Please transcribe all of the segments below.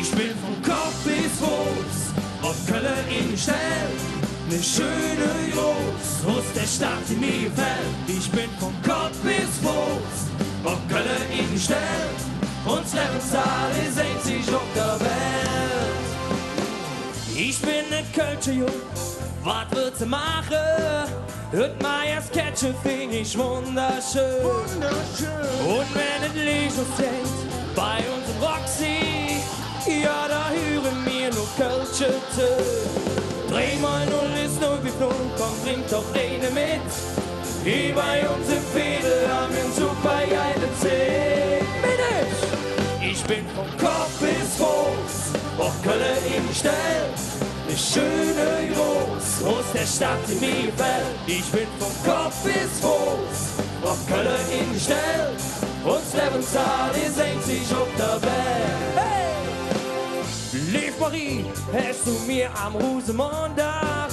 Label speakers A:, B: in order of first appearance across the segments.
A: Ich bin von Kopf bis Fuß auf Köln in Stell. Ne schöne Jungs aus der Stadt, die mir gefällt. Ich bin von Kopf bis Fuß auf Köln in Stell. Uns Lebenszahl ist einzig auf der Welt. Ich bin ne Kölsche Jung, was wird sie machen? Und Meyers Ketsche find ich wunderschön. Und wenn es Licht steht, bei uns im Roxy, ja, da hören wir nur Kölsche zu. 3x0 ist 0 wie 0, komm, trink doch eine mit. Hier bei uns im Fädel haben wir ein super geile Zeh. Ich bin vom Kopf bis Fuß auf Köln im Stell. Ne schöne Jungs aus der Stadt, die mir gefällt. Ich bin vom Kopf bis Fuß auf Köln im Stell. Uns Lebenszahl ist einzig auf der Welt. Hey! Lief Marie, hast du mir am Rosenmontag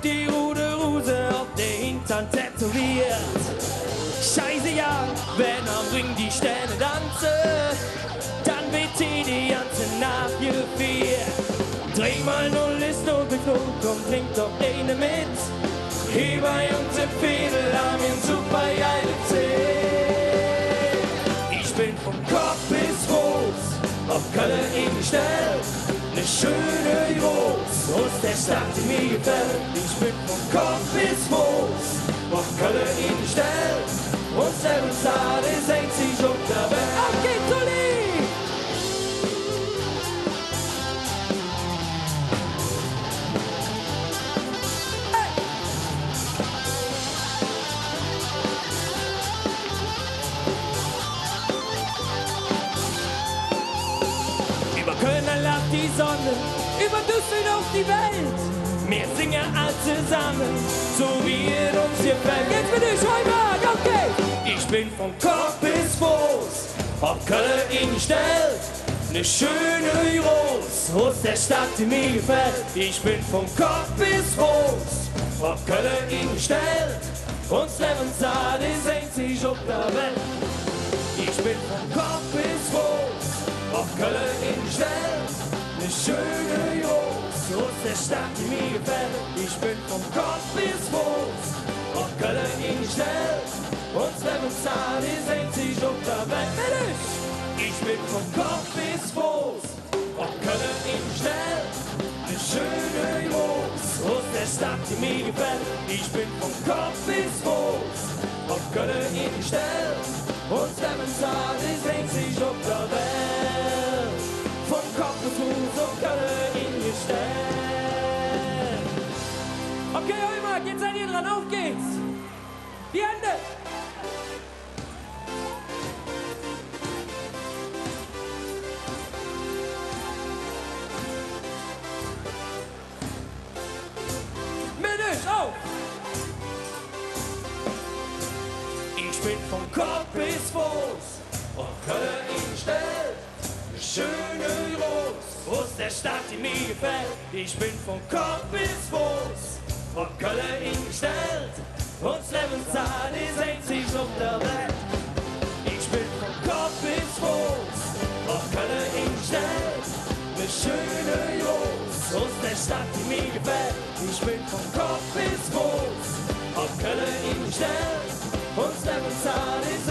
A: die Rude Ruse auf der Hintern tätowiert? Scheiße ja, wenn am Ring die Sterne tanzen, dann wird die ganze Nacht gefeiert. 3x0 ist 0 bis 0, komm, trink doch eine mit. Hier bei uns im Fädel haben wir ein super geile Zeh. Ich bin vom Kopf bis Fuß auf Köln in Stell. Ne schöne Jungs aus der Stadt, die mir gefällt. Ich bin vom Kopf bis Fuß auf Köln in Stell. Und Lebenszahl ist einzig auf der Welt. Auf geht's, Tolli! Über Köln lacht die Sonne, über Düsseldorf die Welt. Wir singen all zusammen, so wie es uns gefällt. Jetzt bin ich Heuberg, okay! Ich bin vom Kopf bis Fuß auf Köln in Stell. Ne schöne Jungs aus der Stadt, die mir gefällt. Ich bin vom Kopf bis Fuß auf Köln in Stell. Uns Lebenszahl ist einzig auf der Welt. Ich bin vom Kopf bis Fuß auf Köln in Stell. Ne schöne Jungs aus der Stadt, die mir gefällt. Ich bin vom Kopf bis Fuß auf Köln in Stell. Uns Lebenszahl ist einzig auf der Welt. Ich bin vom Kopf bis Fuß auf Köln in Stell. Ne schöne Jungs aus der Stadt, die mir gefällt. Ich bin vom Kopf bis Fuß auf Köln in Stell. Uns Lebenszahl ist einzig auf der Welt. Vom Kopf bis Fuß auf Köln in Stell. Okay, Heumark, jetzt seid ihr dran, auf geht's! Die Hände! Männlich, auf! Ich bin vom Kopf bis Fuß auf Köln in Stell. Schöne Jungs aus der Stadt, die mir gefällt. Ich bin vom Kopf bis Fuß auf Köln in Stell. Uns Lebenszahl ist einzig auf der Welt. Ich bin vom Kopf bis Fuß auf Köln in Stell. Ne schöne Jungs aus der Stadt, die mir gefällt. Ich bin vom Kopf bis Fuß auf Köln in Stell. Uns Lebenszahl ist